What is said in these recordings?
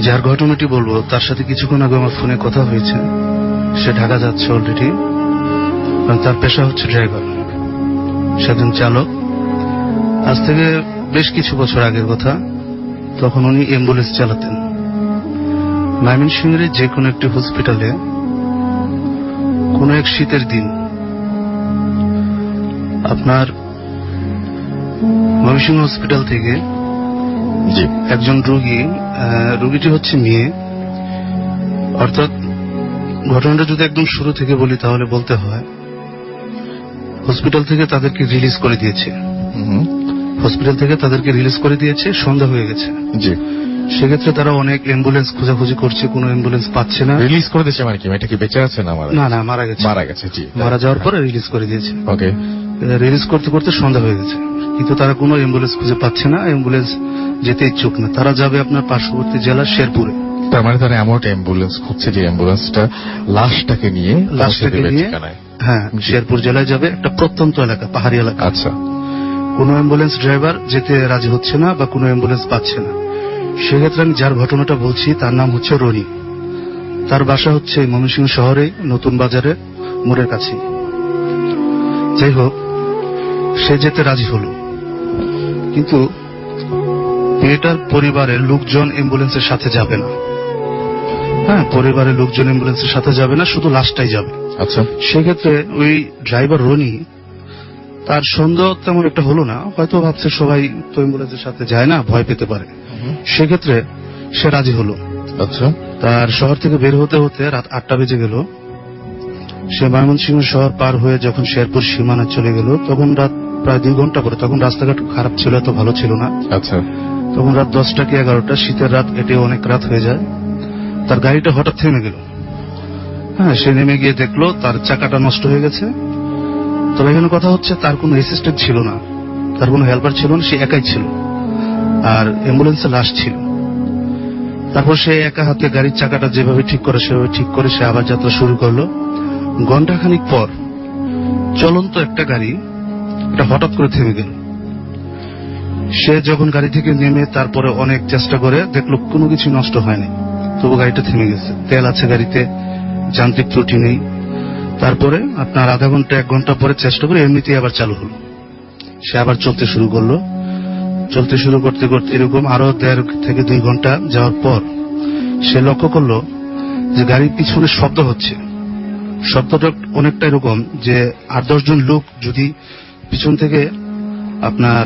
যার ঘটনাটি বলবো তার সাথে কিছুক্ষণ আগে আমার ফোনে কথা হয়েছে। সে ঢাকা যাচ্ছে অলরেডি, তার পেশা হচ্ছে ড্রাইভার, সে একজন চালক। আজ থেকে বেশ কিছু বছর আগের কথা, তখন উনি অ্যাম্বুলেন্স চালাতেন। ময়মনসিংহের যে কোনো একটি হসপিটালে কোনো এক শীতের দিন আপনার ময়মনসিংহ হসপিটাল থেকে একজন রোগীটি হচ্ছে মেয়ে। অর্থাৎ ঘটনাটা যদি একদম শুরু থেকে বলি তাহলে বলতে হয় হসপিটাল থেকে তাদেরকে রিলিজ করে দিয়েছে, সন্ধ্যা হয়ে গেছে। সেক্ষেত্রে তারা অনেক অ্যাম্বুলেন্স খোঁজাখুঁজি করছে, কোনো অ্যাম্বুলেন্স পাচ্ছে না। রিলিজ করে দিয়েছে মানে কি, এটা কি বেঁচে আছে না? না, মারা গেছে। মারা যাওয়ার পরে রিলিজ করে দিয়েছে। ওকে। রিলিজ করতে করতে সন্ধ্যা হয়ে গেছে, কিন্তু তারা কোনো অ্যাম্বুলেন্স খুঁজে পাচ্ছে না, অ্যাম্বুলেন্স যেতে ইচ্ছুক না। তারা যাবে আপনার পার্শ্ববর্তী জেলা শেরপুরে। তার মানে তারা এমন অ্যাম্বুলেন্স খুঁজছে যে অ্যাম্বুলেন্সটা লাশটাকে নিয়ে হ্যাঁ শেরপুর জেলায় যাবে, একটা প্রত্যন্ত এলাকা, পাহাড়ি এলাকা। আচ্ছা। কোনো অ্যাম্বুলেন্স ড্রাইভার যেতে রাজি হচ্ছে না বা কোনো অ্যাম্বুলেন্স পাচ্ছে না। সেক্ষেত্রে আমি যার ঘটনাটা বলছি তার নাম হচ্ছে রনি। তার বাসা হচ্ছে ময়মনসিংহ শহরে নতুন বাজারে মোড়ের কাছে। যাই হোক, সে যেতে রাজি হল, কিন্তু মেয়েটার পরিবারের লোকজন অ্যাম্বুলেন্সের সাথে যাবে না। হ্যাঁ, পরিবারের লোকজন অ্যাম্বুলেন্সের সাথে যাবে না, শুধু লাশটাই যাবে। আচ্ছা। সেক্ষেত্রে ওই ড্রাইভার রনি, তার সন্দেহ তেমন একটা হলো না, হয়তো ভাবছে সবাই তো অ্যাম্বুলেন্সের সাথে যায় না, ভয় পেতে পারে। সেক্ষেত্রে সে রাজি হলো। আচ্ছা। তার শহর থেকে বের হতে হতে রাত 8টা বেজে গেল। সে ময়মনসিংহ শহর পার হয়ে যখন শেরপুর সীমানা চলে গেল, তখন রাত প্রায় 2 ঘন্টা পরে, তখন রাস্তাঘাট খারাপ ছিল, এত ভালো ছিল না। আচ্ছা। তখন রাত 10টা কি 11টা, শীতের রাত, এটি অনেক রাত হয়ে যায়। তার গাড়িটা হঠাৎ থেমে গেল। হ্যাঁ, সে নেমে গিয়ে দেখলো তার চাকাটা নষ্ট হয়ে গেছে। তবে এখানে কথা হচ্ছে তার কোনো অ্যাসিস্ট্যান্ট ছিল না, তার কোনো হেল্পার ছিল না, সে একাই ছিল, আর অ্যাম্বুলেন্সে লাশ ছিল। তারপর সে একা হাতে গাড়ির চাকাটা যেভাবে ঠিক করে সেভাবে ঠিক করে সে আবার যাত্রা শুরু করলো। ঘন্টাখানিক পর চলন্ত একটা গাড়ি এটা হঠাৎ করে থেমে গেল। সে যখন গাড়ি থেকে নেমে তারপরে অনেক চেষ্টা করে দেখলো কোনো কিছু নষ্ট হয়নি, তবু গাড়িটা থেমে গেছে। তেল আছে গাড়িতে, যান্ত্রিক ত্রুটি নেই। তারপরে আপনার আধা ঘন্টা 1 ঘন্টা পরে চেষ্টা করে এমনিতেই আবার চালু হলো। সে আবার চলতে শুরু করলো। চলতে শুরু করতে করতে এরকম আরো 1.5 থেকে 2 ঘন্টা যাওয়ার পর সে লক্ষ্য করলো যে গাড়ির পিছনে শব্দ হচ্ছে। শব্দটা অনেকটা এরকম যে 8-10 জন লোক যদি পিছন থেকে আপনার,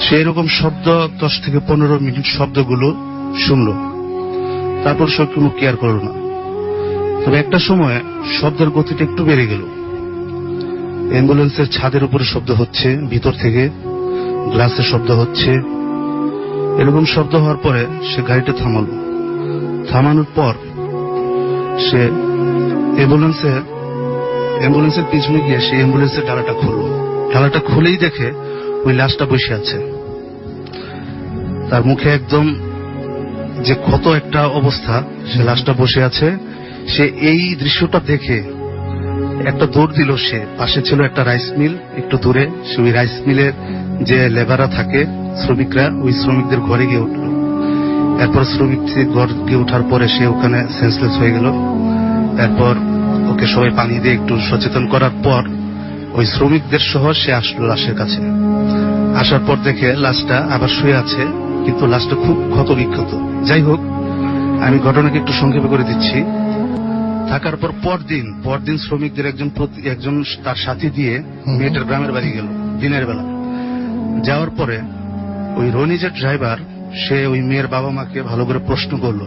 সে এরকম শব্দ 10 থেকে 15 মিনিট শব্দগুলো শুনলো। তারপর সে কোনো কেয়ার করলো না। তবে একটা সময় শব্দের গতিটা একটু বেড়ে গেল। অ্যাম্বুলেন্সের ছাদের উপরে শব্দ হচ্ছে, ভিতর থেকে গ্লাসের শব্দ হচ্ছে। এরকম শব্দ হওয়ার পরে সে গাড়িটা থামালো। থামানোর পর সে অ্যাম্বুলেন্সের পিছনে গিয়ে সে অ্যাম্বুলেন্সের ডালাটা খুললো। ডালাটা খুলেই দেখে ওই লাশটা বসে আছে। তার মুখে একদম যে ক্ষত একটা অবস্থা, সে লাশটা বসে আছে। সে এই দৃশ্যটা দেখে একটা দৌড় দিল। সে পাশে ছিল একটা রাইস মিল, একটু দূরে। সে ওই রাইস মিলের যে লেবাররা থাকে, শ্রমিকরা, ওই শ্রমিকদের ঘরে গিয়ে উঠল। এরপর শ্রমিকদের ঘর গিয়ে ওঠার পরে সে ওখানে সেন্সলেস হয়ে গেল। এরপর ওকে সবাই পানি দিয়ে একটু সচেতন করার পর ওই শ্রমিকদের সহ সে আসলো লাশের কাছে। আসার পর দেখে লাশটা আবার শুয়ে আছে, কিন্তু লাশটা খুব ক্ষত বিক্ষত। যাই হোক, আমি ঘটনাকে একটু সংক্ষেপে করে দিচ্ছি। থাকার পর পরদিন শ্রমিকদের একজন তার সাথী দিয়ে মেয়েটার গ্রামের বাড়ি গেল দিনের বেলা। যাওয়ার পরে ওই রনি যে ড্রাইভার, সে ওই মেয়ের বাবা মাকে ভালো করে প্রশ্ন করলো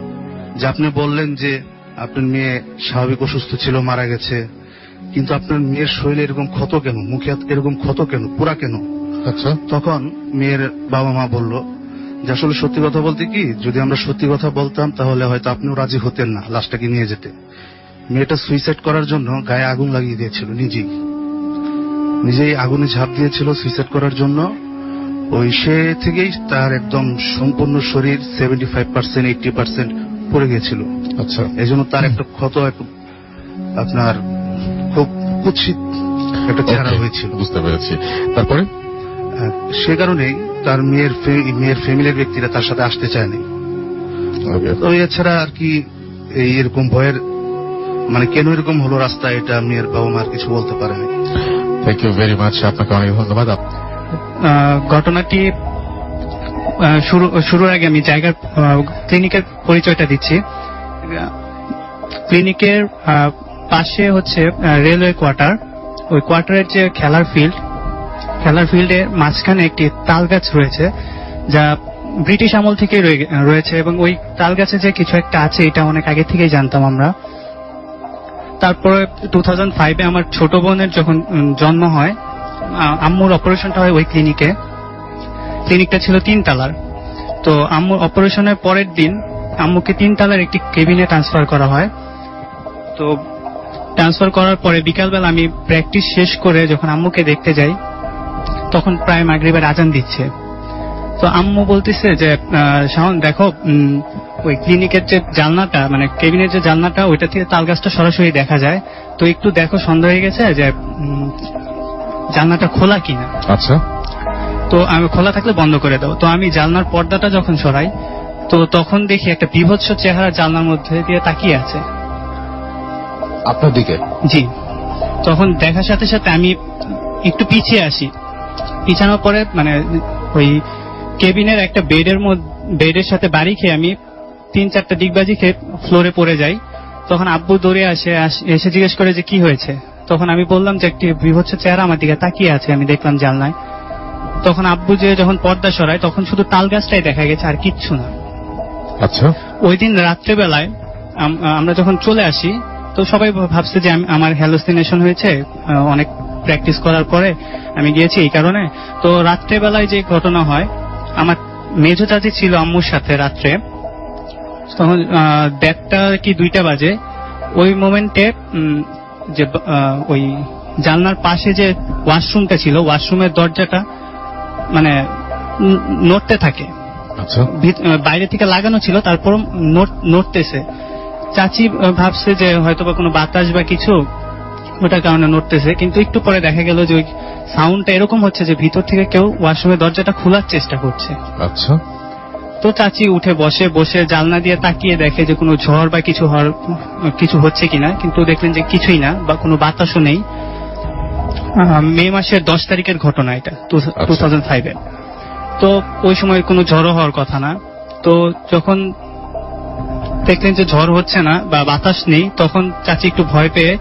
যে আপনি বললেন যে আপনার মেয়ে স্বাভাবিক অসুস্থ ছিল, মারা গেছে, কিন্তু আপনার মেয়ের শরীরে এরকম ক্ষত কেন, মুখে এরকম ক্ষত কেন, পোড়া কেন? আচ্ছা। তখন মেয়ের বাবা মা বলল যে আসলে সত্যি কথা বলতে কি, যদি আমরা সত্যি কথা বলতাম তাহলে হয়তো আপনিও রাজি হতেন না লাশটাকে নিয়ে যেতে। মেয়েটা সুইসাইড করার জন্য গায়ে আগুন লাগিয়ে দিয়েছিল, নিজেই আগুনে ঝাঁপ দিয়েছিল সুইসাইড করার জন্য। ওই সে থেকেই তার একদম সম্পূর্ণ শরীর 75% 80% পড়ে গিয়েছিল। আচ্ছা। এই জন্য তার একটা ক্ষত আপনার খুব কুৎসিত একটা চেহারা হয়েছিল। বুঝতে পেরেছি। তারপরে সে কারণেই তার মেয়ের ফ্যামিলির ব্যক্তিরা তার সাথে আসতে চায়নি। ওকে। তো এছাড়া আর কি এরকম ভয়ের মানে কেন এরকম হলো রাস্তা, এটা মেয়ের বাবা মা আর কিছু বলতে পারেনি। থ্যাংক ইউ ভেরি মাচ, আপনাকে অনেক ধন্যবাদ। ঘটনাটি শুরুর আগে আমি জায়গার ক্লিনিকের পরিচয়টা দিচ্ছি। ক্লিনিকের পাশে হচ্ছে রেলওয়ে কোয়ার্টার। ওই কোয়ার্টারের যে খেলার ফিল্ডের মাঝখানে একটি তাল গাছ রয়েছে, যা ব্রিটিশ আমল থেকে রয়েছে, এবং ওই তাল গাছে যে কিছু একটা আছে এটা অনেক আগে থেকেই জানতাম আমরা। তারপরে 2005-এ আমার ছোট বোনের যখন জন্ম হয়, আম্মুর অপারেশনটা হয় ওই ক্লিনিকটা ছিল 3 তলার। তো আম্মুর অপারেশনের পরের দিন আম্মুকে 3 তলার একটি কেবিনে ট্রান্সফার করা হয়। তো ট্রান্সফার করার পরে বিকালবেলা আমি প্র্যাকটিস শেষ করে যখন আম্মুকে দেখতে যাই, তখন প্রায় মাগরিবের আজান দিচ্ছে। তো আম্মু বলতেছে যে শাওন দেখো, ওই ক্লিনিকের যে জানলাটা মানে কেবিনের যে জানলাটা, ওইটা থেকে তাল গাছটা সরাসরি দেখা যায়, তো একটু দেখো, সন্দেহ হয়ে গেছে যে জানলাটা খোলা কিনা। আচ্ছা। তো আমি খোলা থাকলে বন্ধ করে দাও। তো আমি জানলার পর্দাটা যখন সরাই, তো তখন দেখি একটা বিভৎস চেহারা জানলার মধ্যে দিয়ে তাকিয়ে আছে আপনার দিকে? জি। তখন দেখার সাথে সাথে আমি একটু পিছিয়ে আসি। পিছানোর পরে মানে ওই কেবিনের একটা বেডের সাথে বাড়ি খেয়ে আমি 3-4টা ডিগবাজি খেয়ে ফ্লোরে পড়ে যাই। তখন আব্বু দৌড়ে এসে জিজ্ঞেস করে যে কি হয়েছে। তখন আমি বললাম যে একটি বিভৎস চেহারা আমার দিকে তাকিয়ে আছে, আমি দেখলাম জানলায়। তখন আব্বু যে যখন পর্দা সরায়, তখন শুধু তাল গাছটাই দেখা গেছে, আর কিচ্ছু না। আচ্ছা। ওই দিন রাত্রেবেলায় আমরা যখন চলে আসি, তো সবাই ভাবছে যে আমার হ্যালুসিনেশন হয়েছে, অনেক প্র্যাকটিস করার পরে আমি গিয়েছি এই কারণে। তো রাত্রেবেলায় যে ঘটনা হয়, আমার মেজো চাচি ছিল আম্মুর সাথে রাত্রে, তখন 1:30 কি 2টা বাজে। ওই মোমেন্টে যে ওই জানলার পাশে যে ওয়াশরুমটা ছিল, ওয়াশরুমের দরজাটা মানে নড়তে থাকে। আচ্ছা। বাইরে থেকে লাগানো ছিল, তারপর নড়তেছে। চাচি ভাবছে যে হয়তোবা কোনো বাতাস বা কিছু, ওটার কারণে নড়তেছে। কিন্তু একটু পরে দেখা গেল যে ওই সাউন্ডটা এরকম হচ্ছে যে ভিতর থেকে কেউ ওয়াশরুমের দরজাটা খোলার চেষ্টা করছে। আচ্ছা। তো চাচি উঠে বসে জানলা দিয়ে তাকিয়ে দেখে যে কোনো ঝড় বা কিছু হচ্ছে কিনা, কিন্তু দেখলেন যে কিছুই না, বা কোনো বাতাসও নেই। মে মাসের 10 তারিখের ঘটনা এটা, 2005-এ। তো ওই সময় কোনো ঝড়ও হওয়ার কথা না। তো যখন দেখলেন যে ঝড় হচ্ছে না বা বাতাস নেই, তখন চাচি একটু ভয় পেয়ে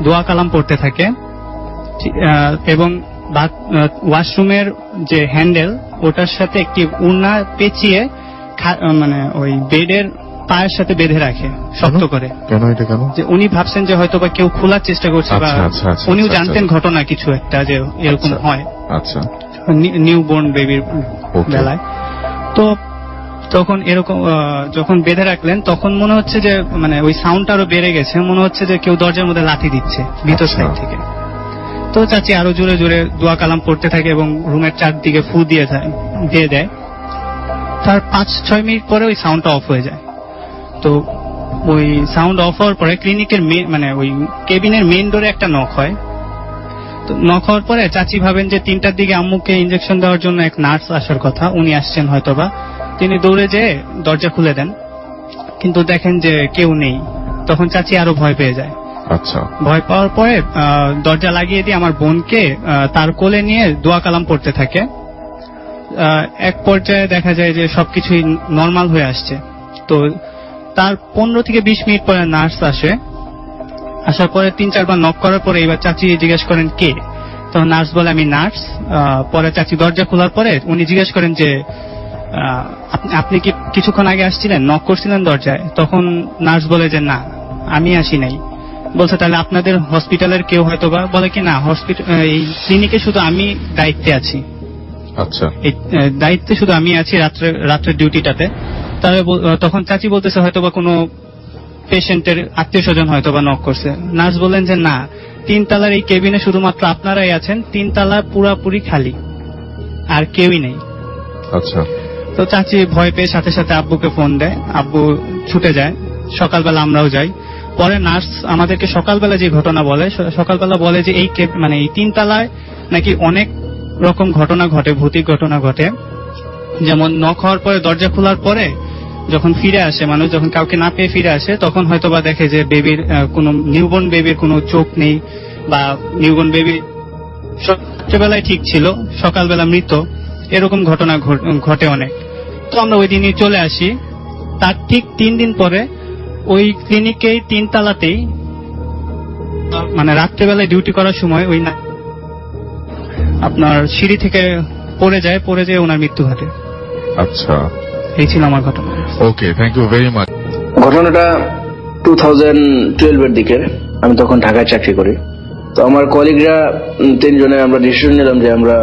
দোয়া কালাম পড়তে থাকে, এবং ওয়াশরুমের যে হ্যান্ডেল ওটার সাথে একটি উন্না পেঁচিয়ে মানে ওই বেডের পায়ের সাথে বেঁধে রাখে শক্ত করে। কেন এটা কেন? যে উনি ভাবছেন যে হয়তো বা কেউ খোলার চেষ্টা করছে, বা উনিও জানতেন ঘটনা কিছু একটা যে এরকম হয়। আচ্ছা। নিউ বর্ন বেবির বেলায়। তো তখন এরকম যখন বেঁধে রাখলেন, তখন মনে হচ্ছে যে মানে ওই সাউন্ডটা আরো বেড়ে গেছে, মনে হচ্ছে যে কেউ দরজার মধ্যে লাথি দিচ্ছে ভিতর সাইড থেকে। তো চাচি আরো জোরে জোরে দোয়া কালাম পড়তে থাকে এবং রুমের চারদিকে ফু দিয়ে দেয়। তার 5-6 মিনিট পরে ওই সাউন্ডটা অফ হয়ে যায়। তো ওই সাউন্ড অফ হওয়ার পরে ক্লিনিকের মানে ওই কেবিনের মেইন ডোরে একটা নক হয়। তো নক হওয়ার পরে চাচি ভাবেন যে 3টার দিকে আম্মুকে ইনজেকশন দেওয়ার জন্য এক নার্স আসার কথা, উনি আসছেন হয়তোবা। তিনি দৌড়ে যেয়ে দরজা খুলে দেন, কিন্তু দেখেন যে কেউ নেই। তখন চাচি আরো ভয় পেয়ে যায়। আচ্ছা। ভয় পাওয়ার পরে দরজা লাগিয়ে দিয়ে আমার বোনকে তার কোলে নিয়ে দোয়া কালাম পড়তে থাকে। এক পর্যায়ে দেখা যায় যে সবকিছুই নর্মাল হয়ে আসছে। তো তার 15 থেকে 20 মিনিট পরে নার্স আসে। আসার পরে 3-4 বার নক করার পরে এবার চাচি জিজ্ঞেস করেন কে। তো নার্স বলে আমি নার্স। পরে চাচি দরজা খোলার পরে উনি জিজ্ঞেস করেন যে আপনি কি কিছুক্ষণ আগে আসছিলেন, নক করছিলেন দরজায়? তখন নার্স বলে যে না, আমি আসি নাই। বলছে তাহলে আপনাদের হসপিটালের কেউ হয়তোবা। বলে কি না, এই ক্লিনিকে শুধু আমি দায়িত্বে আছি। আচ্ছা। এই দায়িত্বে শুধু আমি আছি রাত্রের ডিউটিটাতে। তাহলে তখন চাচি বলতেছে হয়তোবা কোনো পেশেন্টের আত্মীয় স্বজন হয়তোবা নক করছে। নার্স বললেন যে না, 3 তলার এই কেবিনে শুধুমাত্র আপনারাই আছেন, 3 তলা পুরাপুরি খালি, আর কেউই নেই। আচ্ছা। তো চাচি ভয় পেয়ে সাথে সাথে আব্বুকে ফোন দেয়, আব্বু ছুটে যায়। সকালবেলা আমরাও যাই। পরে নার্স আমাদেরকে সকালবেলা যে ঘটনা বলে, সকালবেলা বলে যে এই মানে এই 3 তলায় নাকি অনেক রকম ঘটনা ঘটে, ভৌতিক ঘটনা ঘটে। যেমন নক হওয়ার পরে দরজা খোলার পরে যখন ফিরে আসে, মানুষ যখন কাউকে না পেয়ে ফিরে আসে, তখন হয়তোবা দেখে যে বেবির কোনো নিউবর্ন বেবির কোনো চোখ নেই, বা নিউবর্ন বেবি রাত্রেবেলায় ঠিক ছিল, সকালবেলা মৃত, এরকম ঘটনা ঘটে অনেক। তো আমরা ওই দিনই চলে আসি। তার ঠিক 3 দিন পরে ওই ক্লিনিকেই 3 তলাতেই মানে রাত্রেবেলায় ডিউটি করার সময় ওই আপনার সিঁড়ি থেকে পড়ে যায় ওনার মৃত্যু ঘটে। আচ্ছা, এই ছিল আমার ঘটনা। ওকে, থ্যাংক ইউ ভেরি মাচ। ঘটনাটা 2012 এর দিকে। আমি তখন ঢাকায় চাকরি করি। তো আমার কলিগরা 3 জনে আমরা ডিসিশন নিলাম যে আমরা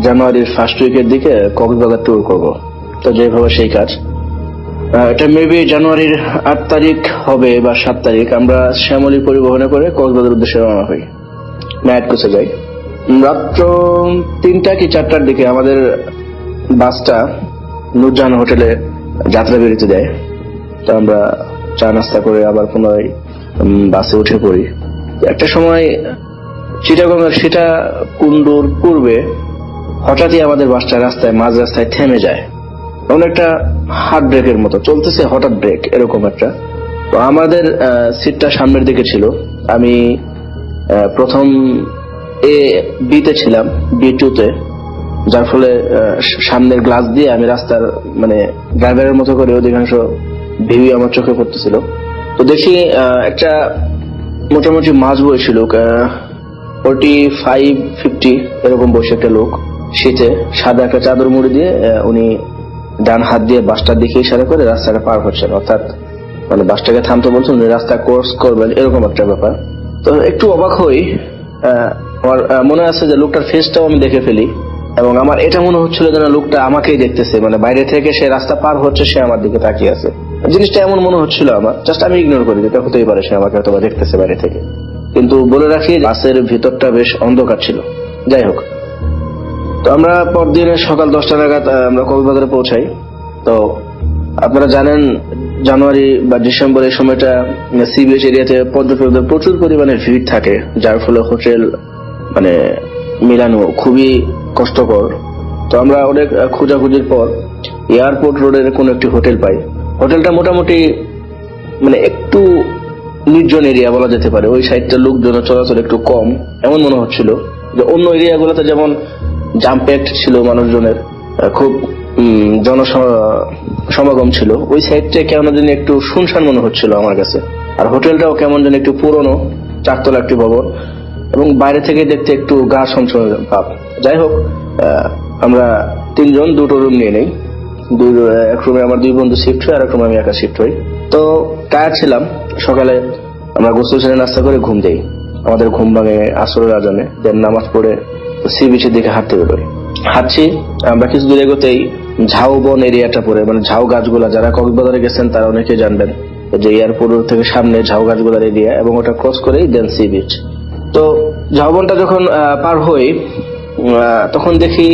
জানুয়ারির ফার্স্ট উইকের দিকে কক্সবাজার ট্যুর করব। তো যেভাবে সেই কাজ, এটা মেবি জানুয়ারির 8 তারিখ হবে বা 7 তারিখ। আমরা শ্যামলী পরিবহনে করে কক্সবাজার উদ্দেশ্যে রওনা হই, ম্যাটকোসে যাই। রাত্র 3টা কি 4টার দিকে আমাদের বাসটা নুরজাহান হোটেলে যাত্রা বিরতি দেয়। তো আমরা চা নাস্তা করে আবার পুনরায় বাসে উঠে পড়ি। একটা সময় চিটাগংয়ের সীতাকুণ্ডুর পূর্বে হঠাৎই আমাদের বাসটা মাঝ রাস্তায় থেমে যায়। অনেকটা হার্ট ব্রেকের মতো চলতেছে, হঠাৎ ব্রেক এরকম একটা। তো আমাদের সিটটা সামনের দিকে ছিল। আমি প্রথম বিতে ছিলাম, B2-তে, যার ফলে সামনের গ্লাস দিয়ে আমি রাস্তার মানে ড্রাইভারের মতো করে অধিকাংশ ভিউ আমার চোখে পড়তেছিল। তো দেখি একটা মোটামুটি মাঝ বয়সী লোক, 45-50 এরকম বয়সী একটা লোক, শীতে সাদা একটা চাদর মুড়ি দিয়ে উনি ডান হাত দিয়ে বাসটার দিকে ইশারা করে রাস্তাটা পার হচ্ছেন, অর্থাৎ মানে বাসটাকে থামতে বলছেন, উনি রাস্তা ক্রস করবেন, এরকম একটা ব্যাপার। তো একটু অবাক হই। আমার মনে আছে যে লোকটার ফেসটাও আমি দেখে ফেলি, এবং আমার এটা মনে হচ্ছিল যেন লোকটা আমাকেই দেখতেছে, মানে বাইরে থেকে সে রাস্তা পার হচ্ছে, সে আমার দিকে তাকিয়ে আছে। জিনিসটা এমন মনে হচ্ছিল আমার, জাস্ট আমি ইগনোর করি, যেটা হতেই পারে সে আমাকে হয়তো দেখতেছে বাইরে থেকে। কিন্তু বলে রাখি, বাসের ভিতরটা বেশ অন্ধকার ছিল। যাই হোক, তো আমরা পরদিন সকাল 10টা নাগাদ আমরা কক্সবাজারে পৌঁছাই। তো আপনারা জানেন জানুয়ারি বা ডিসেম্বর এই সময়টা সি বিচ এরিয়াতে পর্যটকদের প্রচুর পরিমাণে ভিড় থাকে, যার ফলে হোটেল মানে মিলানো খুবই কষ্টকর। তো আমরা অনেক খোঁজাখুঁজির পর এয়ারপোর্ট রোডের কোন একটি হোটেল পাই। হোটেলটা মোটামুটি মানে একটু নির্জন এরিয়া বলা যেতে পারে। ওই সাইডটা লোকজন চলাচল একটু কম এমন মনে হচ্ছিল। যে অন্য এরিয়াগুলোতে যেমন জাম প্যাকড ছিল, মানুষজনের খুব জনসমাগম ছিল, ওই সাইডটা কেমন যেন একটু শুনশান মনে হচ্ছিল আমার কাছে। আর হোটেলটাও কেমন যেন একটু পুরনো, 4তলা একটি ভবন, এবং বাইরে থেকে দেখতে একটু গা ছমছম ভাব। যাই হোক, আমরা 3 জন 2টো রুম নিয়ে নেই। এক রুমে আমার 2 বন্ধু শিফট হয়, আর এক রুমে আমি একা শিফট হই। তো টায়ার্ড ছিলাম। সকালে আমরা গোসল সেরে নাস্তা করে ঘুম দেই। আমাদের ঘুম ভাঙে আসরের আজানে, দেন নামাজ পড়ে সি বিচের দিকে হাঁটতে বেরোই। হাঁটছি, আমরা কিছু দূর এগোতেই ঝাউবন এরিয়াটা পড়ে, মানে ঝাউ গাছগুলা, যারা কক্সবাজারে গেছেন তারা অনেকে জানবেন যে এয়ারপোর্ট থেকে সামনে ঝাউ গাছগুলার এরিয়া, এবং ওটা ক্রস করেই দেন সি বিচ। তো ঝাউবনটা যখন পার হই, তখন দেখি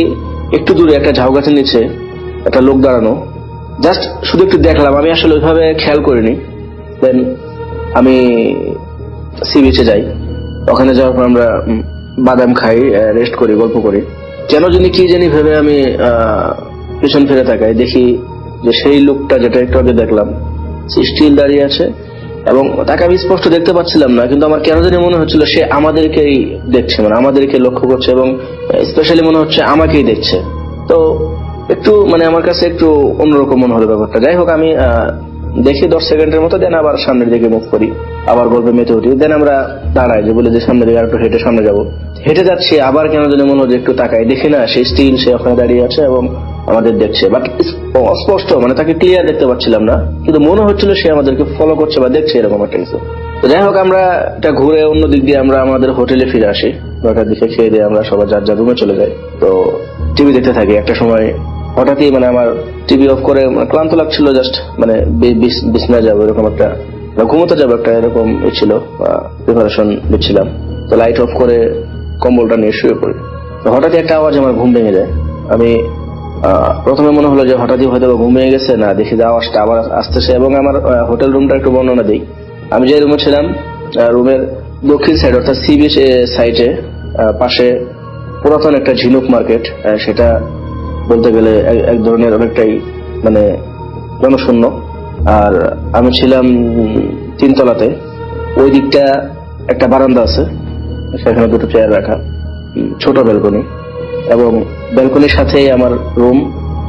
একটু দূরে একটা ঝাউ গাছের নিচে একটা লোক দাঁড়ানো। জাস্ট শুধু একটু দেখলাম, আমি আসলে ওইভাবে খেয়াল করিনি। দেন আমি সি বিচে যাই। ওখানে যাওয়ার পর আমরা বাদাম খাই, রেস্ট করি, গল্প করি। কেন জানি কি জানি ভেবে আমি পিছন ফিরে তাকাই, দেখি যে সেই লোকটা যেটা একটু আগে দেখলাম সে স্টিল দাঁড়িয়ে আছে, এবং তাকে আমি স্পষ্ট দেখতে পাচ্ছিলাম না, কিন্তু আমার কেন জানি মনে হচ্ছিল সে আমাদেরকেই দেখছে, মানে আমাদেরকে লক্ষ্য করছে, এবং স্পেশালি মনে হচ্ছে আমাকেই দেখছে। তো একটু মানে আমার কাছে একটু অন্যরকম মনে হলো ব্যাপারটা। যাই হোক, আমি দেখি 10 সেকেন্ডের মতো, দেন আবার সামনের দিকে মুভ করি, আবার গল্পে মেতে উঠি। দেন আমরা দাঁড়াই, যে বলে যে সামনে দিকে আরেকটু হেঁটে সামনে যাবো। হেঁটে যাচ্ছি, আবার কেন জানি মনে হচ্ছে একটু তাকাই, দেখি না সে স্টিল সে ওখানে দাঁড়িয়ে আছে এবং আমাদের দেখছে, বাট অস্পষ্ট, মানে তাকে ক্লিয়ার দেখতে পাচ্ছিলাম না, কিন্তু মনে হচ্ছিল সে আমাদেরকে ফলো করছে বা দেখছে, এরকম একটা কিছু। তো যাই হোক, আমরা এটা ঘুরে অন্য দিক দিয়ে আমরা আমাদের হোটেলে ফিরে আসি। 9টার দিকে খেয়ে দিয়ে আমরা সবাই যার যার রুমে চলে যাই। তো টিভি দেখতে থাকি। একটা সময় হঠাৎই মানে আমার টিভি অফ করে ক্লান্ত লাগছিল, জাস্ট মানে বিছনায় যাবো এরকম একটা, ঘুমোতে যাবো একটা এরকম ছিল, প্রিপারেশন নিচ্ছিলাম। তো লাইট অফ করে কম্বলটা নিয়ে শুয়ে পড়ি। তো হঠাৎই একটা আওয়াজ, আমার ঘুম ভেঙে যায়। আমি প্রথমে মনে হলো যে হঠাৎই হয়তো ঘুম ভেঙে গেছে, না দেখি যে আওয়াজটা আবার আসতেছে। এবং আমার হোটেল রুমটা একটু বর্ণনা দিই। আমি যে রুমে ছিলাম, রুমের দক্ষিণ সাইড অর্থাৎ সি বিচ সাইডে পাশে পুরাতন একটা ঝিনুক মার্কেট, সেটা বলতে গেলে এক ধরনের অনেকটাই মানে জনশূন্য। আর আমি ছিলাম 3 তলাতে। ওই দিকটা একটা বারান্দা আছে, সেখানে 2টো চেয়ার রাখা, ছোট ব্যালকনি, এবং ব্যালকনির সাথে আমার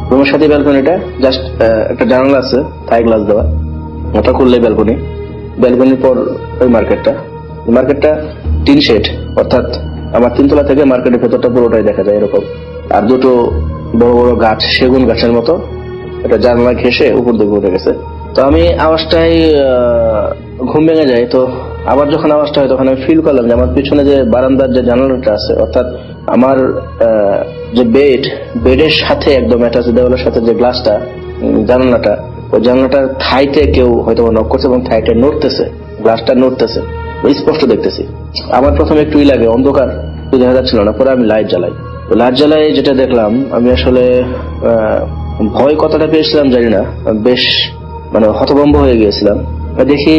রুমের সাথে ব্যালকনিটা জাস্ট একটা জানালা আছে থাই গ্লাস দেওয়া, ওটা খুললে ব্যালকনির পর ওই মার্কেটটা টিন শেড, অর্থাৎ আমার 3 তলা থেকে মার্কেটের ভেতরটা পুরোটাই দেখা যায় এরকম। আর 2টো বড় বড় গাছ, সেগুন গাছের মতো, এটা জানালা ঘেঁষে উপর দিকে উঠে গেছে। তো আমি আওয়াজটাই ঘুম ভেঙে যায়। তো আবার যখন আওয়াজটা হয় তখন আমি ফিল করলাম যে আমার পিছনে যে বারান্দার যে জানালাটা আছে, অর্থাৎ আমার যে বেডের সাথে একদম অ্যাটাচ, দেওয়ালের সাথে যে গ্লাসটা, জানালাটা, ওই জানালাটার থাইতে কেউ হয়তো নক করছে এবং থাইটা নড়তেছে, গ্লাসটা নড়তেছে, স্পষ্ট দেখতেছি। আমার প্রথমে একটু লাগে, অন্ধকার দেখা যাচ্ছিল না, পরে আমি লাইট জ্বালাই, যেটা দেখলাম, আমি আসলে ভয় কতটা পেয়েছিলাম জানি না, বেশ হতভম্ব হয়ে গিয়েছিলাম। দেখি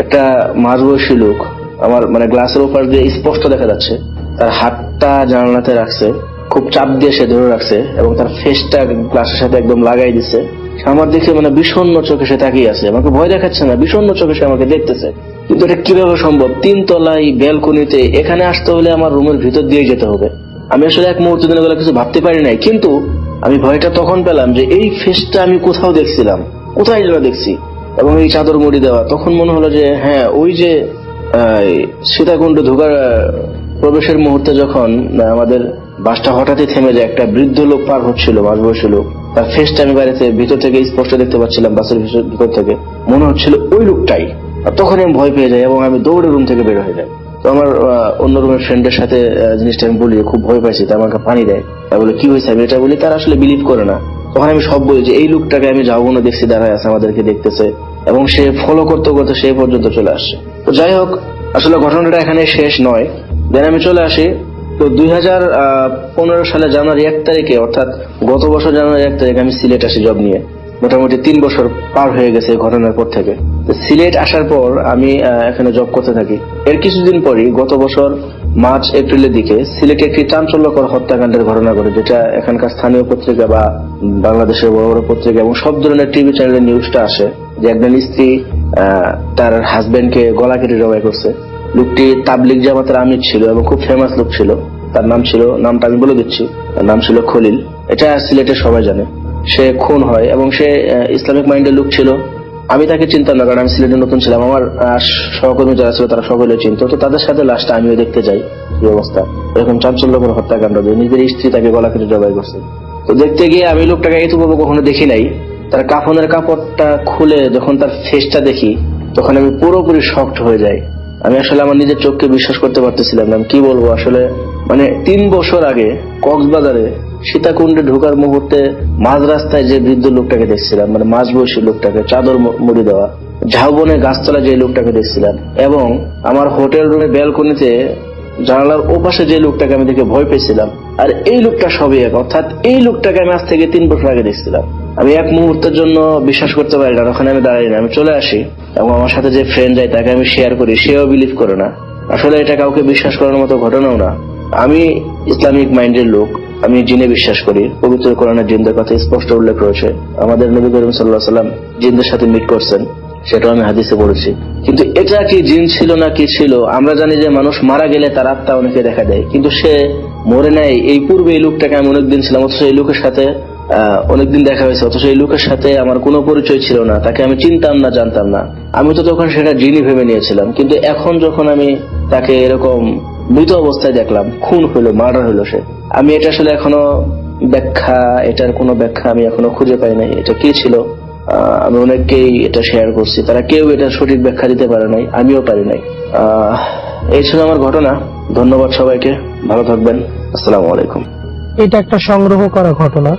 একটা মাঝবয়সী লোক আমার গ্লাসের উপর দিয়ে স্পষ্ট দেখা যাচ্ছে, তার হাতটা জানালাতে রাখছে, খুব চাপ দিয়ে সে ধরে রাখছে এবং তার ফেসটা গ্লাসের সাথে একদম লাগাই দিচ্ছে। আমার দেখে বিষণ্ণ চোখে সে তাকিয়ে আছে, আমাকে ভয় দেখাচ্ছে না, বিষণ্ণ চোখে সে আমাকে দেখতেছে। কিন্তু এটা কিভাবে সম্ভব? 3 তলায় ব্যালকনিতে, এখানে আসতে হলে আমার রুমের ভিতর দিয়ে যেতে হবে। আমি আসলে এক মুহূর্তে দিনের বেলা কিছু ভাবতে পারি নাই, কিন্তু আমি ভয়টা তখন পেলাম যে এই ফেসটা আমি কোথায় যেন দেখছি, এবং এই চাদর মুড়ি দেওয়া। তখন মনে হলো যে হ্যাঁ, ওই যে সীতাকুণ্ড ঢোকার প্রবেশের মুহূর্তে যখন আমাদের বাসটা হঠাৎই থেমে যায়, একটা বৃদ্ধ লোক পার হচ্ছিল, মাঝবয়সী লোক, তার ফেসটা আমি বাড়িতে ভিতর থেকে স্পষ্ট দেখতে পাচ্ছিলাম, বাসের ভিতর থেকে মনে হচ্ছিল ওই লোকটাই। আর তখন আমি ভয় পেয়ে যাই এবং আমি দৌড়ে রুম থেকে বের হয়ে যাই। তো আমার অন্য রুমের ফ্রেন্ডের সাথে জিনিসটা আমি বলি, খুব ভয় পাইছি, তা আমাকে পানি দেয়, তা বলে কি হয়েছে, আমি এটা বলি, তারা আসলে বিলিভ করে না। তখন আমি সব বলি যে এই লোকটাকে আমি যাবো না, দেখছি দাঁড়ায় আছে, আমাদেরকে দেখতেছে, এবং সে ফলো করতে করতে সেই পর্যন্ত চলে আসছে। তো যাই হোক, আসলে ঘটনাটা এখানে শেষ নয়। দেন আমি চলে আসি। তো 2015 সালে জানুয়ারি 1 তারিখে, অর্থাৎ গত বছর জানুয়ারি 1 তারিখে আমি সিলেট আসি জব নিয়ে। মোটামুটি 3 বছর পার হয়ে গেছে এই ঘটনার পর থেকে। সিলেট আসার পর আমি এখানে জব করতে থাকি। এর কিছুদিন পরই গত বছর মার্চ এপ্রিলের দিকে সিলেটে একটি চাঞ্চল্যকর হত্যাকাণ্ডের ঘটনা ঘটে, যেটা এখানকার স্থানীয় পত্রিকা বা বাংলাদেশের বড় বড় পত্রিকা এবং সব ধরনের টিভি চ্যানেলে নিউজটা আসে যে একজন স্ত্রী তার হাজবেন্ডকে গলা কেটে জবাই করছে। লোকটি তাবলিগ জামাতের আমির ছিল এবং খুব ফেমাস লোক ছিল। তার নামটা আমি বলে দিচ্ছি, তার নাম ছিল খলিল। এটা সিলেটের সবাই জানে। সে খুন হয় এবং সে ইসলামিক মাইন্ডের লোক ছিল। আমি তাকে চিনতাম না, কারণ আমি সিলেটে নতুন ছিলাম। আমার সহকর্মী যারা ছিল তারা সকলে চিনত। তো তাদের সাথে লাশটা আমিও দেখতে যাই, কি অবস্থা, এরকম চাঞ্চল্যকর হত্যাকাণ্ড, নিজের স্ত্রী তাকে গলা কেটে জবাই করছে। তো দেখতে গিয়ে আমি লোকটাকে এতভাবে কখনো দেখি নাই। তার কাফনের কাপড়টা খুলে যখন তার ফেসটা দেখি, তখন আমি পুরোপুরি শকড হয়ে যাই। আমি আসলে আমার নিজের চোখকে বিশ্বাস করতে পারতেছিলাম না। কি বলবো, আসলে 3 বছর আগে কক্সবাজারে সীতাকুণ্ডে ঢোকার মুহূর্তে মাঝ রাস্তায় যে বৃদ্ধ লোকটাকে দেখছিলাম, মাঝবয়সী লোকটাকে, চাদর মুড়ি দেওয়া, ঝাউবনে গাছতলা যে লোকটাকে দেখছিলাম, এবং আমার হোটেল রুমে ব্যালকনিতে জানালার ওপাশে যে লোকটাকে আমি দেখে ভয় পেয়েছিলাম, আর এই লোকটা সবই এক। অর্থাৎ এই লোকটাকে আমি আজ থেকে 3 বছর আগে দেখছিলাম। আমি এক মুহূর্তের জন্য বিশ্বাস করতে পারি না। ওখানে আমি দাঁড়াই না, আমি চলে আসি এবং আমার সাথে যে ফ্রেন্ড যায় তাকে আমি শেয়ার করি, সেও বিলিভ করে না। আসলে এটা কাউকে বিশ্বাস করার মতো ঘটনাও না। আমি ইসলামিক মাইন্ডের লোক, আমি জিনে বিশ্বাস করি। পবিত্র কোরআনে জিনদের কথা স্পষ্ট উল্লেখ রয়েছে। আমাদের নবী করিম সাল্লাল্লাহু আলাইহি ওয়াসাল্লাম জিনদের সাথে মিট করছেন, সেটাও আমি হাদিসে পড়েছি। কিন্তু এটা কি জিন ছিল না কি ছিল? আমরা জানি যে মানুষ মারা গেলে তার আত্মা অনেকে দেখা দেয়, কিন্তু সে মরে নাই। এই পূর্বে এই লোকটাকে আমি অনেকদিন ছিলাম, অথচ এই লোকের সাথে অনেকদিন দেখা হয়েছে, অথচ এই লোকের সাথে আমার কোনো পরিচয় ছিল না, তাকে আমি চিনতাম না, জানতাম না। আমি তো তখন সেটা জিনই ভেবে নিয়েছিলাম। কিন্তু এখন যখন আমি তাকে এরকম মৃত অবস্থায় দেখলাম, খুন হইলো, মার্ডার হইলো সে, আমি এটা আসলে এটার কোনো ব্যাখ্যা আমি এখনো খুঁজে পাই নাই। এটা কি ছিল? আমি অনেককেই এটা শেয়ার করছি, তারা কেউ এটা সঠিক ব্যাখ্যা দিতে পারে নাই, আমিও পারি নাই। এই ছিল আমার ঘটনা। ধন্যবাদ সবাইকে, ভালো থাকবেন, আসসালামু আলাইকুম। এটা একটা সংগ্রহ করা ঘটনা।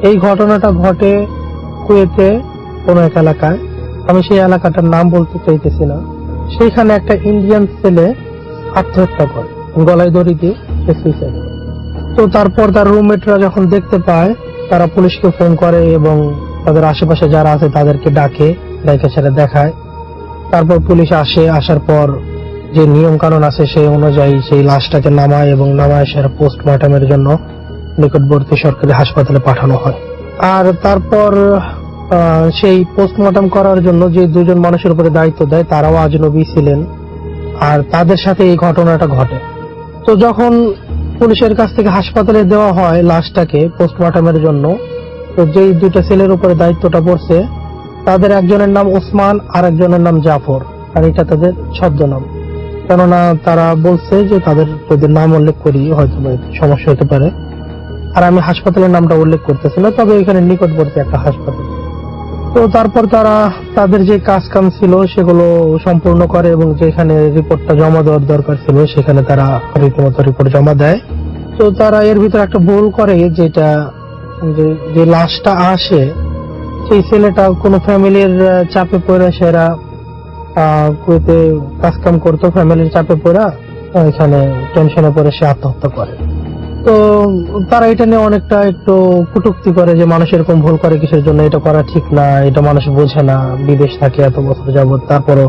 এই ঘটনাটা ঘটে কুয়েতে কোন এক এলাকায়। আমি সেই এলাকাটার নাম বলতে চাইতেছি না। সেইখানে একটা ইন্ডিয়ান ছেলে আত্মহত্যা করে, গলায় দড়ি দিয়ে সে সুইসাইড করে। তো তারপর তার রুমমেটরা যখন দেখতে পায়, তারা পুলিশকে ফোন করে এবং তাদের আশেপাশে যারা আছে তাদেরকে ডাকে সেটা দেখায়। তারপর পুলিশ আসে, আসার পর যে নিয়ম কানুন আছে সেই অনুযায়ী সেই লাশটাকে নামায় এবং নামায় সেটা পোস্টমর্টমের জন্য নিকটবর্তী সরকারি হাসপাতালে পাঠানো হয়। আর তারপর সেই পোস্টমর্টম করার জন্য যে দুজন মানুষের উপরে দায়িত্ব দেয় তারাও আজনবী ছিলেন, আর তাদের সাথে এই ঘটনাটা ঘটে। তো যখন পুলিশের কাছ থেকে হাসপাতালে দেওয়া হয় লাশটাকে পোস্টমর্টমের জন্য, তো যেই দুইটা ছেলের উপরে দায়িত্বটা পড়ছে তাদের একজনের নাম ওসমান আর একজনের নাম জাফর, আর এটা তাদের ছদ্মনাম। কেননা তারা বলছে যে তাদের যদি নাম উল্লেখ করি হয়তো সমস্যা হতে পারে, আর আমি হাসপাতালের নামটা উল্লেখ করতেছি না, তবে এখানে নিকটবর্তী একটা হাসপাতাল। তো তারপর তারা তাদের যে কাজ কাম ছিল সেগুলো সম্পূর্ণ করে এবং যেখানে রিপোর্টটা জমা দেওয়ার দরকার ছিল সেখানে তারা রীতিমতো রিপোর্ট জমা দেয়। তো তারা এর ভিতরে একটা ভুল করে, যেটা যে লাশটা আসে সেই ছেলেটা কোনো ফ্যামিলির চাপে পড়ে সেরা কুয়েতে কাজ কাম করতো, ফ্যামিলির চাপে পড়া এখানে টেনশনে পড়ে সে আত্মহত্যা করে। তো তারা এটা নিয়ে অনেকটা একটু কটূক্তি করে যে মানুষ এরকম ভুল করে কিসের জন্য, এটা করা ঠিক না, এটা মানুষ বোঝে না, বিদেশ থাকে এত বছর যাবত তারপরও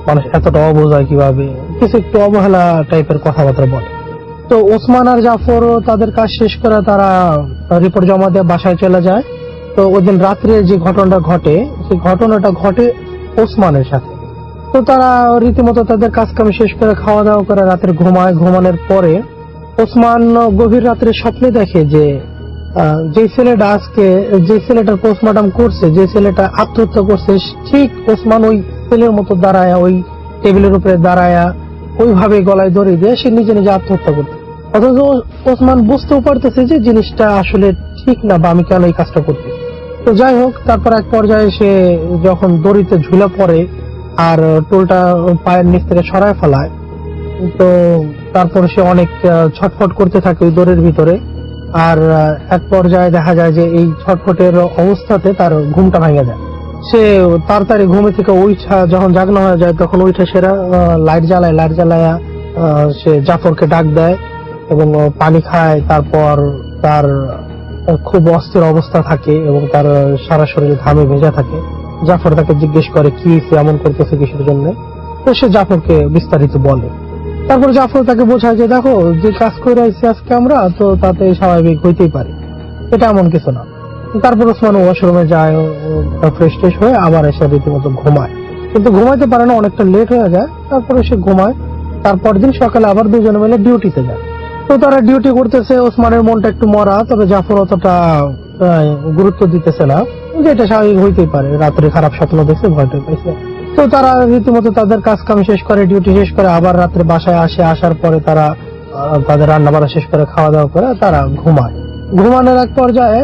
মানুষ এতটা অবোঝ হয় কিভাবে, কিছু একটু অবহেলা টাইপের কথাবার্তা বলে। তো ওসমান আর জাফর তাদের কাজ শেষ করে তারা রিপোর্ট জমা দিয়ে বাসায় চলে যায়। তো ওই দিন রাত্রে যে ঘটনাটা ঘটে সেই ঘটনাটা ঘটে ওসমানের সাথে। তো তারা রীতিমতো তাদের কাজ কাম শেষ করে খাওয়া দাওয়া করে রাত্রে ঘুমায়। ঘুমানোর পরে ওসমান গভীর রাত্রে স্বপ্নে দেখে যে যে ছেলেটার পোস্টমর্টম করছে, যে ছেলেটা আত্মহত্যা করছে, ঠিক ওসমান ওই ছেলের মতো দাঁড়ায়া, ওই টেবিলের উপরে দাঁড়ায়া ওইভাবে গলায় দড়ি দিয়ে সে নিজে নিজে আত্মহত্যা করছে। অথচ ওসমান বুঝতেও পারতেছে যে জিনিসটা আসলে ঠিক না বা আমি কেন এই কাজটা করছি। তো যাই হোক, তারপর এক পর্যায়ে সে যখন দড়িতে ঝুলে পড়ে আর টোলটা পায়ের নিচ থেকে সরায় ফেলায়, তো তারপর সে অনেক ছটফট করতে থাকে ওই দড়ির ভিতরে। আর এক পর্যায়ে দেখা যায় যে এই ছটফটের অবস্থাতে তার ঘুমটা ভেঙে যায়। সে তাড়াতাড়ি ঘুমে থেকে উঠা, যখন জাগনা হয়ে যায় তখন উঠে সেরা লাইট জ্বালায়া সে জাফরকে ডাক দেয় এবং পানি খায়। তারপর তার খুব অস্থির অবস্থা থাকে এবং তার সারা শরীর ঘামে ভেজা থাকে। জাফর তাকে জিজ্ঞেস করে কি এমন করতেছে কিসের জন্য, তো সে জাফরকে বিস্তারিত বলে। তারপর জাফর তাকে বোঝায় যে দেখো, যে কাজ করে আসছি আজকে আমরা, তো তাতে স্বাভাবিক হইতেই পারে, এটা এমন কিছু না। তারপর ওসমান ওয়াশরুমে যায়, ফ্রেশ ট্রেশ হয়ে আবার এসে রীতিমতো ঘুমায়, কিন্তু ঘুমাইতে পারে না, অনেকটা লেট হয়ে যায়। তারপরে সে ঘুমায়। তারপর দিন সকালে আবার দুজনে মিলে ডিউটিতে যায়। তো তারা ডিউটি করতেছে, ওসমানের মনটা একটু মরা, তবে জাফর অতটা গুরুত্ব দিতেছে না, যে এটা স্বাভাবিক হইতেই পারে, রাত্রে খারাপ স্বপ্ন দেখছে, ভয়টা পাইছে। তো তারা রীতিমতো তাদের কাজ কাম শেষ করে, ডিউটি শেষ করে আবার রাত্রে বাসায় আসে। আসার পরে তারা তাদের রান্না বাড়া শেষ করে খাওয়া দাওয়া করে তারা ঘুমায়। ঘুমানোর এক পর্যায়ে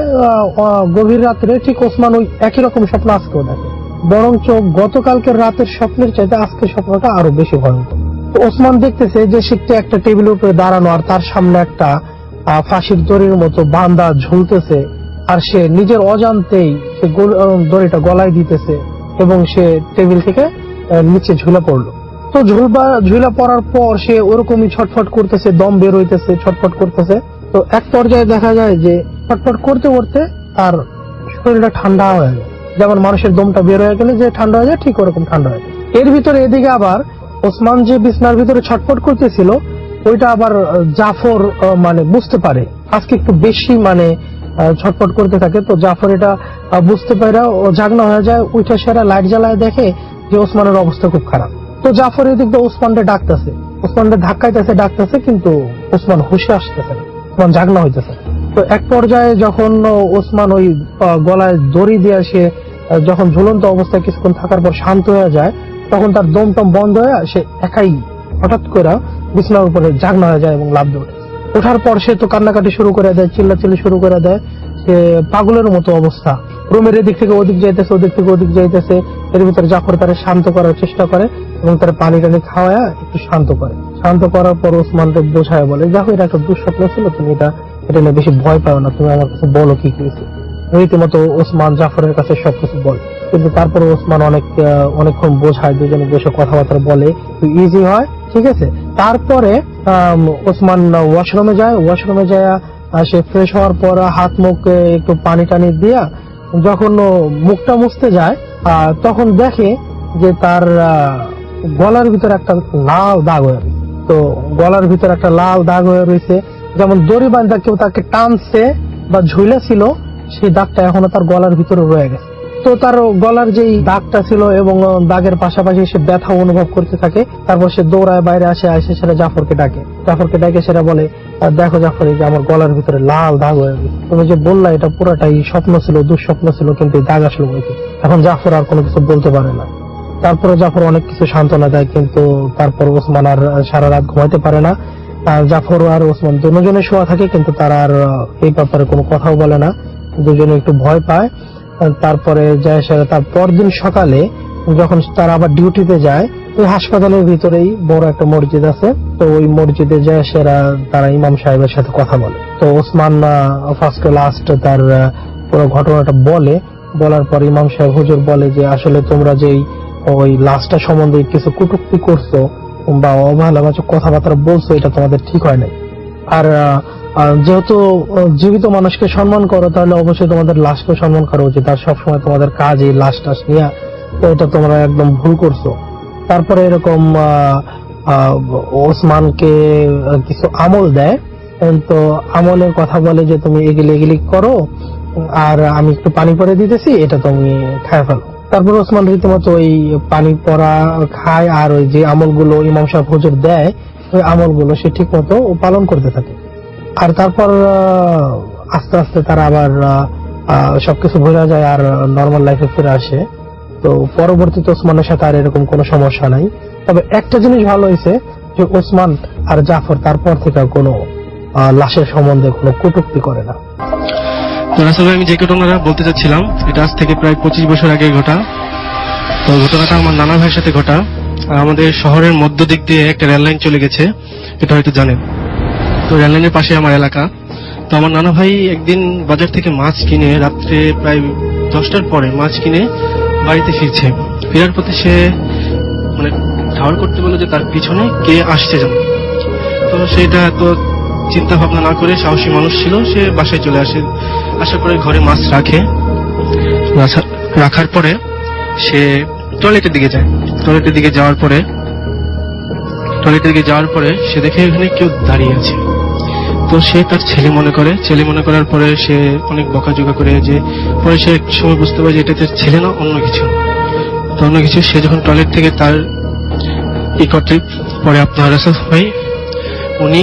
গভীর রাত্রে ঠিক ওসমান ওই একই রকম স্বপ্ন আজকেও দেখে, বরঞ্চ গতকালকের রাতের স্বপ্নের চাইতে আজকের স্বপ্নটা আরো বেশি ভয়ঙ্কর। তো ওসমান দেখতেছে যে শিখতে একটা টেবিলের উপরে দাঁড়ানো, আর তার সামনে একটা ফাঁসির দড়ির মতো বাঁধা ঝুলতেছে, আর সে নিজের অজান্তেই সে দড়িটা গলায় দিতেছে এবং সে টেবিল থেকে নিচে ঝুলে পড়লো। তো ঝুলে পড়ার পর সে ওরকমই ছটফট করতেছে, দম বের হইতেছে, ছটফট করতেছে। তো এক পর্যায়ে দেখা যায় যে ছটফট করতে করতে তার শরীরটা ঠান্ডা হয়ে যায়, যেমন মানুষের দমটা বের হয়ে গেলে যে ঠান্ডা হয়ে যায়, ঠিক ওরকম ঠান্ডা হয়ে যায়। এর ভিতরে এদিকে আবার ওসমান যে বিছনার ভিতরে ছটফট করতেছিল ওইটা আবার জাফর মানে বুঝতে পারে, আজকে একটু বেশি মানে ছটফট করতে থাকে। তো জাফর এটা বুঝতে পারে, ও জাগনা হয়ে যায়, উঠে সেরা লাইট জ্বালায় দেখে যে ওসমানের অবস্থা খুব খারাপ। তো জাফর এদিক দিয়ে ওসমানকে ডাকতেছে, ওসমানকে ধাক্কাইতেছে, ডাকতেছে, কিন্তু ওসমান হুশে আসতেছে না, ওসমান জাগনা হইতেছে। তো এক পর্যায়ে যখন ওসমান ওই গলায় দড়ি দিয়ে সে যখন ঝুলন্ত অবস্থায় কিছুক্ষণ থাকার পর শান্ত হয়ে যায়, তখন তার দম টম বন্ধ হয়ে সে একাই হঠাৎ করে বিছানার উপরে জাগনা হয়ে যায় এবং লাফ দিয়ে ওঠে। ওঠার পর সে তো কান্নাকাটি শুরু করে দেয়, চিল্লাচিল্লি শুরু করে দেয়, সে পাগলের মতো অবস্থা, রুমের এদিক থেকে ওদিক যাইতেছে, ওদিক থেকে ওদিক যাইতেছে। এর ভিতরে জাফর তারা শান্ত করার চেষ্টা করে এবং তার পানি টানি খাওয়ায় একটু শান্ত করে। শান্ত করার পর ওসমানকে বোঝায় বলে, দেখো এটা একটা দুঃস্বপ্ন ছিল, তুমি এটা নিয়ে বেশি ভয় পাও না, তুমি আমার কাছে বলো কি হয়েছে। রীতিমতো ওসমান জাফরের কাছে সবকিছু বলে, কিন্তু তারপরে ওসমান অনেকক্ষণ বোঝায়, দুজনে বসে কথাবার্তা বলে, ইজি হয়, ঠিক আছে। তারপরে ওসমান ওয়াশরুমে যায়, ওয়াশরুমে যায় সে ফ্রেশ হওয়ার পর হাত মুখ একটু পানি টানি দিয়া যখন মুখটা মুছতে যায়, তখন দেখে যে তার গলার ভিতরে একটা লাল দাগ হয়ে রয়েছে। তো গলার ভিতরে একটা লাল দাগ হয়ে রয়েছে, যেমন দড়ি বাঁধা কেউ তাকে টানছে বা ঝুলে ছিল, সেই দাগটা এখনো তার গলার ভিতরে রয়ে গেছে। তো তার গলার যেই দাগটা ছিল এবং দাগের পাশাপাশি সে ব্যথা অনুভব করতে থাকে। তারপর সে দৌড়ায় বাইরে আসে সেটা জাফরকে ডাকে সেটা বলে, দেখো জাফর, এই যে আমার গলার ভিতরে লাল দাগ হয়ে গেছে, তুমি যে বললা এটা পুরোটাই স্বপ্ন ছিল, দুঃস্বপ্ন ছিল, কিন্তু এই দাগ আসলো হয়েছে। এখন জাফর আর কোনো কিছু বলতে পারে না। তারপরে জাফর অনেক কিছু সান্ত্বনা দেয়, কিন্তু তারপর ওসমান আর সারা রাত ঘুমাইতে পারে না। জাফর আর ওসমান দুজনে শোয়া থাকে, কিন্তু তারা আর এই ব্যাপারে কোনো কথাও বলে না, দুজনে একটু ভয় পায়। তারপরে যায় সেরা তার পরদিন সকালে যখন তারা আবার ডিউটিতে যায়, ওই হাসপাতালের ভিতরেই বড় একটা মসজিদ আছে, তো ওই মসজিদে যায় সেরা তারা ইমাম সাহেবের সাথে কথা বলে। তো ওসমান ফার্স্ট লাস্ট তার পুরো ঘটনাটা বলার পর ইমাম সাহেব হুজুর বলে যে আসলে তোমরা যেই ওই লাশটা সম্বন্ধে কিছু কটূক্তি করছো বা অবহেলাবাচক কথাবার্তা বলছো, এটা তোমাদের ঠিক হয় নাই। আর যেহেতু জীবিত মানুষকে সম্মান করো, তাহলে অবশ্যই তোমাদের লাশকে সম্মান করা উচিত। আর সবসময় তোমাদের কাজ এই লাশ টাশ নিয়ে, তো এটা তোমরা একদম ভুল করছো। তারপরে এরকম ওসমানকে কিছু আমল দেয়, তো আমলের কথা বলে যে তুমি এগুলি করো, আর আমি একটু পানি পরে দিতেছি, এটা তুমি খায় ফেলো। তারপর ওসমান রীতিমতো ওই পানি পরা খায়, আর ওই যে আমলগুলো ইমাম সাহেব হুজুর দেয়, ওই আমলগুলো সে ঠিক মতো পালন করতে থাকে। আর তারপর আস্তে আস্তে তারা আবার সবকিছু ভুলে যায় আর নর্মাল লাইফে ফিরে আসে। তো পরবর্তীতে ওসমানের সাথে আর এরকম কোনো সমস্যা নাই। তবে একটা জিনিস ভালো হয়েছে যে ওসমান আর জাফর তারপর থেকে কোনো লাশের সম্বন্ধে কোনো কটূক্তি করে না। তো রাসেল ভাই, আমি যে ঘটনাটা বলতে চাচ্ছিলাম, এটা আজ থেকে প্রায় 25 বছর আগে ঘটা। তো ঘটনাটা আমার নানা ভাইয়ের সাথে ঘটা। আর আমাদের শহরের মধ্য দিক দিয়ে একটা রেল লাইন চলে গেছে, এটা হয়তো জানেন। তো রেল লাইনের পাশে আমার এলাকা। তো আমার নানা ভাই একদিন বাজার থেকে মাছ কিনে রাত্রে প্রায় 10টার পরে মাছ কিনে বাড়িতে ফিরছে। ফেরার পথে সে মানে ঠাওর করতে বলে যে তার পিছনে কে আসছে যেন। তো সেটা তো চিন্তা ভাবনা না করে, সাহসী মানুষ ছিল, সে বাসায় চলে আসে। আসার পরে ঘরে মাছ রাখার পরে সে টয়লেটের দিকে যায়। টয়লেটের দিকে যাওয়ার পরে সে দেখে এখানে কেউ দাঁড়িয়ে আছে। তো সে তার ছেলে মনে করার পরে সে অনেক বকাঝকা করে, যে পরে সে এক সময় বুঝতে পারে যে এটা তার ছেলে না, অন্য কিছু। সে যখন টয়লেট থেকে তার করতে পরে আপনার রাসেল ভাই, উনি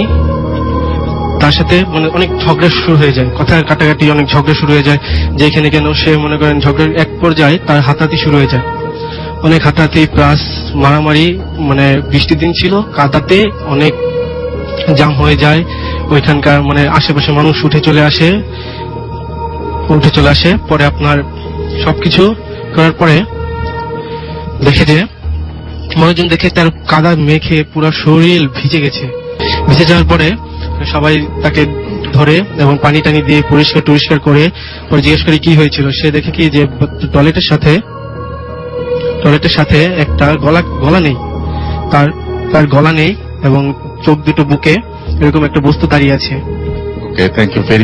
তার সাথে মানে অনেক ঝগড়া শুরু হয়ে যায়, কথা কাটাকাটি, অনেক ঝগড়া শুরু হয়ে যায়। যে এখানে কেন সে মনে করেন ঝগড়ার এক পর্যায়ে তার হাতাহাতি শুরু হয়ে যায়, অনেক হাতাহাতি প্লাস মারামারি। মানে বৃষ্টির দিন ছিল, কাদাতে অনেক জাম হয়ে যায় ওইখানকার, মানে আশেপাশে মানুষ উঠে চলে আসে। পরে আপনার সবকিছু করার পরে দেখে যে মানুষজন দেখে তার কাদা মেখে পুরো শরীর ভিজে গেছে। ভিজে যাওয়ার পরে সবাই তাকে ধরে এবং পানি টানি দিয়ে পরিষ্কার করে পরে জিজ্ঞেস করে কি হয়েছিল। সে দেখে কি যে টয়লেটের সাথে একটা গলা নেই, তার গলা নেই এবং চোখ দুটো বুকে এরকম একটা বস্তু দাঁড়িয়ে আছে। ওকে, থ্যাংক ইউ ভেরি